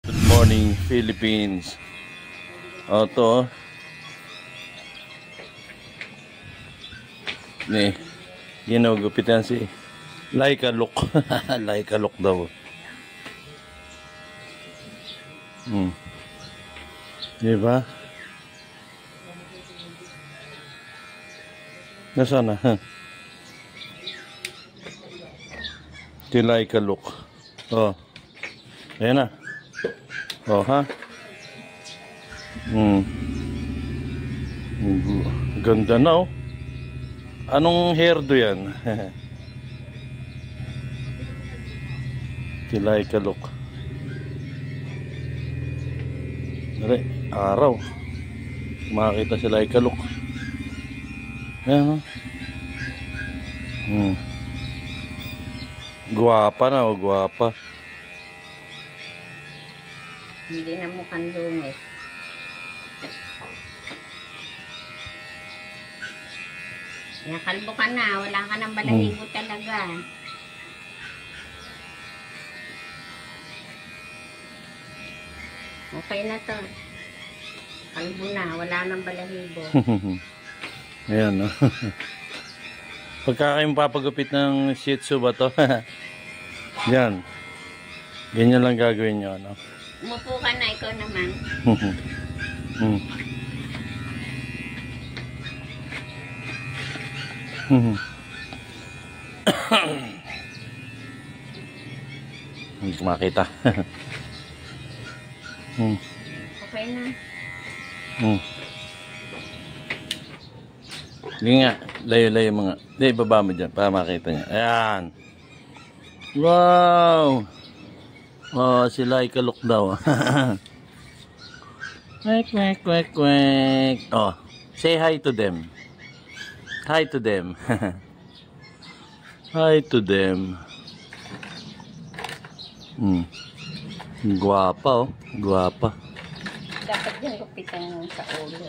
Good morning, Philippines. O, to. Ginugupitan si Laika Look. Laika Look daw. Diba? Nasaan na? Si Laika Look. Oh. Ayan na. Oh, ha? Ganda na, oh. Anong hairdo yan? Si Laika Look. Dali, araw. Makakita si Laika Look. Ayan, oh. Guwapa na, oh. Guwapa. Hindi na mukhang lungis. Nakalbo ka na. Wala ka ng balahibo talaga. Okay na to. Kalbo na. Wala ng balahibo. Ayan, no? Pagka kayong papagupit ng Shih Tzu ba to? Yan. Ganyan lang gagawin nyo, no? Umupo ka na, ikaw naman. Hindi ko makita. Okay na. Hindi nga, layo-layo mga. Hindi, baba mo dyan para makita niya. Ayan. Wow! Oh, si Laika Look daw. Quack, quack, quack, quack. Oh, say hi to them. Hi to them. Hi to them. Guwapa, oh. Guwapa. Dapat yung gupitan mo sa ulo.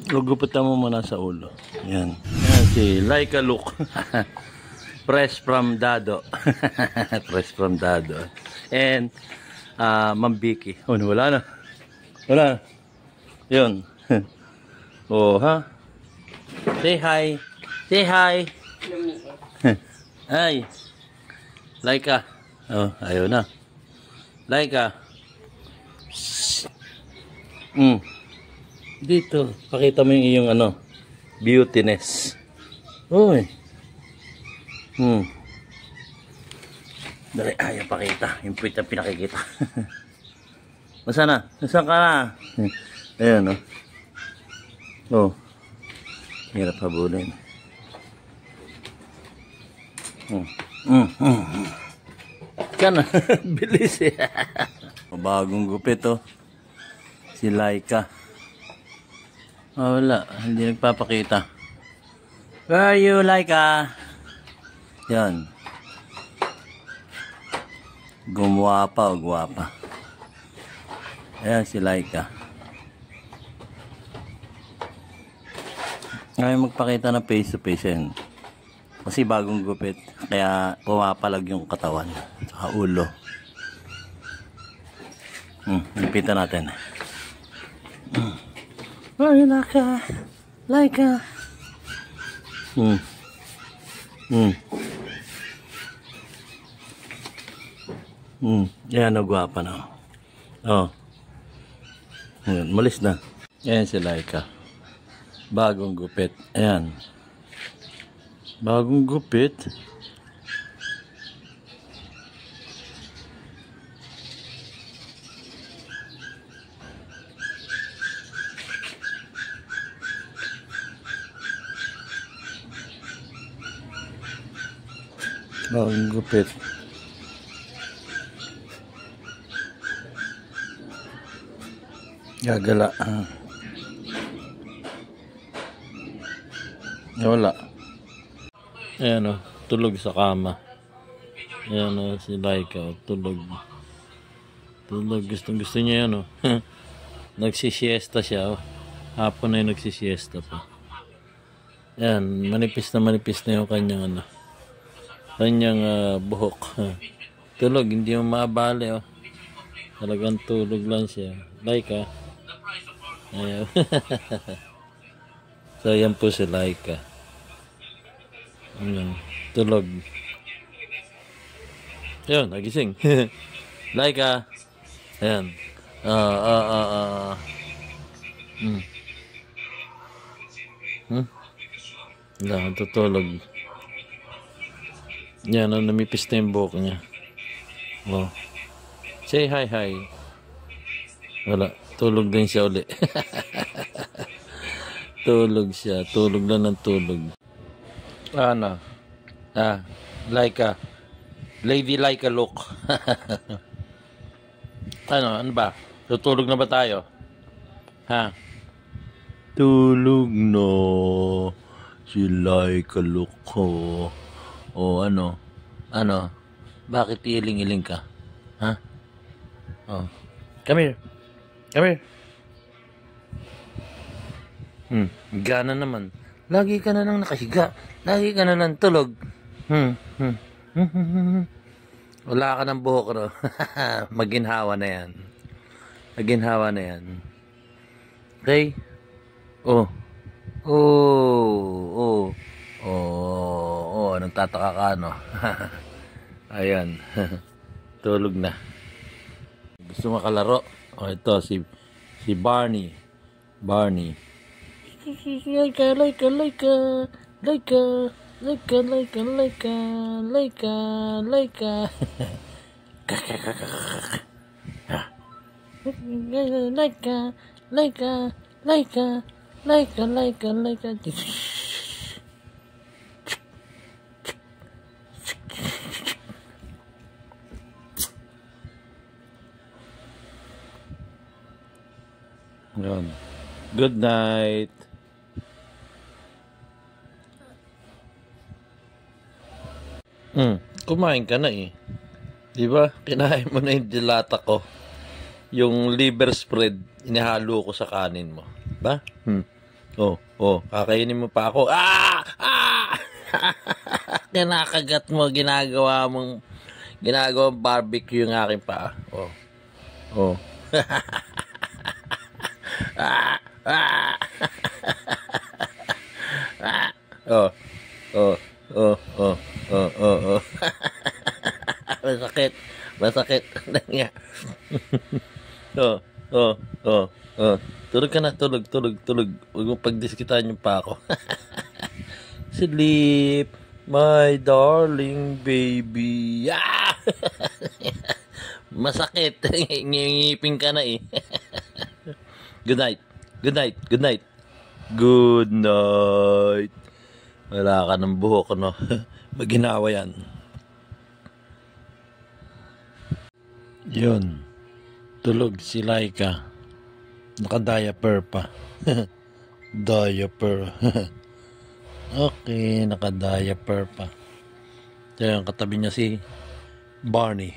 Gugupitan mo muna sa ulo. Yan. Yan si Laika Look. Fresh from Dado. Fresh from Dado. And Ma'am Vicky. Oh, wala na. Wala na. Yun. Oh, ha? Say hi. Say hi. Hi. Laika. Oh, ayaw na. Laika. Dito. Pakita mo yung iyong ano. Beautiness. Uy. Dali, ayaw pakita. Yung puwit na pinakikita. Nasaan na? Nasaan ka na? Ayan, oh. Oh. Hirap habulin. Ka na. Bilis eh. Bagong gupit, oh. Si Laika. Oh, wala. Hindi nagpapakita. Where are you, Laika? Yan. Gumwapa o guwapa. Ayan si Laika. Ngayon magpakita ng face to face yan. Kasi bagong gupit. Kaya pumapalag yung katawan. Saka ulo. Gupitan natin. Ay, Laika. Laika. Yan, nagwapa na. Oh. Ayan, malis na. Ayan si Laika. Bagong gupit. Ayan. Bagong gupit. Bagong gupit. Gagala. Wala. Ayan, oh, tulog sa kama. Ayan, oh, si Laika, oh, tulog. Tulog. Gustong gusto niya yan, oh. Nagsisiesta siya, oh. Hapon na yung nagsisiesta pa. Ayan, manipis na yung kanyang ano. Kanyang buhok. Tulog, hindi mo mabali, oh. Talagang tulog lang siya. Laika. Ayaw. So, yan po si Laika. Ayan. Tulog. Ayun, nagising. Laika. Ayan. Wala, tutulog. Yan, namipis na yung buhok niya. Oh. Say hi. Wala, tulog din siya uli. Tulog siya, tulog lang ng tulog. Ano? Laika. Lady Laika look. Ano ba? Tutulog na ba tayo? Ha? Tulog no. Si Laika look ko. O ano? Bakit iling-iling ka? Ha? Oh. Come here. Gana naman. Lagi ka na lang nakahiga. Lagi ka na lang tulog. Wala ka ng buhok, no? Maginhawa na yan. Okay? Oh. Nagtataka ka, no? Ayan. Tulog na. Gusto makalaro? Oh, ito, si Barney. Laika. Yan. Good night. Kumain ka na eh. Di ba? Kinain mo na yung dilata ko. Yung liver spread, inihalo ko sa kanin mo. Ba? Kakainin mo pa ako. Kinakagat mo, ginagawang barbecue yung aking paa. Masakit. Tulog ka na, tulog. Huwag mo pagdiskitan yung pa ako. Sleep, my darling baby. Masakit. Ngipin ka na eh. Good night. Wala ka ng buhok, no? Maginawa yan. Yun. Tulog si Laika. Naka-diaper pa. Diaper. Okay, naka-diaper pa. Kaya katabi niya si Barney.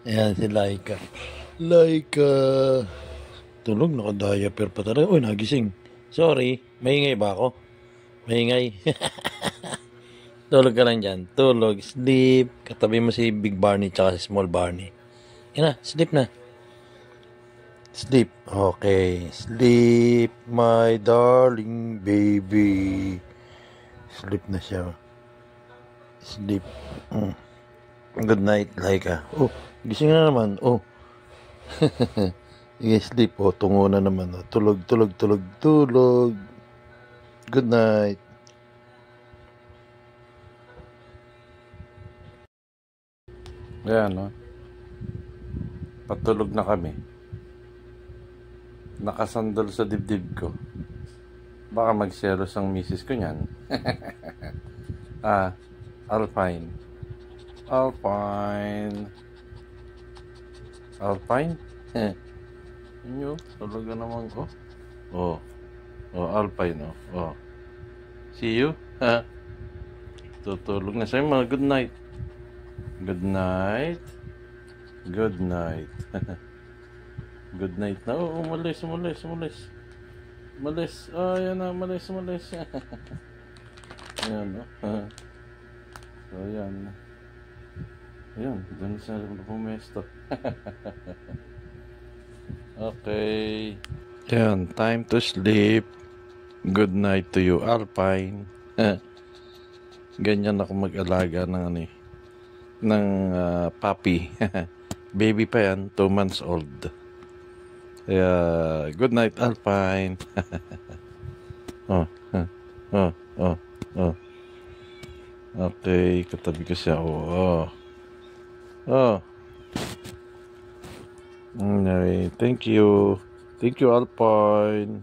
Ayan si Laika. Tulog, naka-diaper pa talaga. Uy, nagising. Sorry, maingay ba ako? Maingay. Tulog ka lang dyan. Tulog, sleep. Katabi mo si Big Barney tsaka si Small Barney. Yan na, sleep na. Sleep. Okay. Sleep, my darling baby. Sleep na siya. Sleep. Good night, Laika. Oh, gising na naman. Oh. Sige, sleep. Oh, tungo na naman. Oh. Tulog. Good night. Ayan, no? Patulog na kami. Nakasandal sa dibdib ko. Baka magselos ang misis ko niyan. Alpine. Inyo, tulog na naman ko. Alpine, See you? Tutulog na siya. Good night. Good night. Good night na. Umalis. Ayan na, umalis. Ayan, no? So, ayan. Ayan, dyan sa pumesto. Okay. Yan, time to sleep. Good night to you, Alpine. Ganyan ako mag-alaga ng ano eh, ng puppy. Baby pa yan, 2 months old. Kaya, good night, Alpine. Oh, oh, oh, oh. Okay, katabi ko siya. Oh, oh. Oh. Okay, thank you. Thank you, Alpine.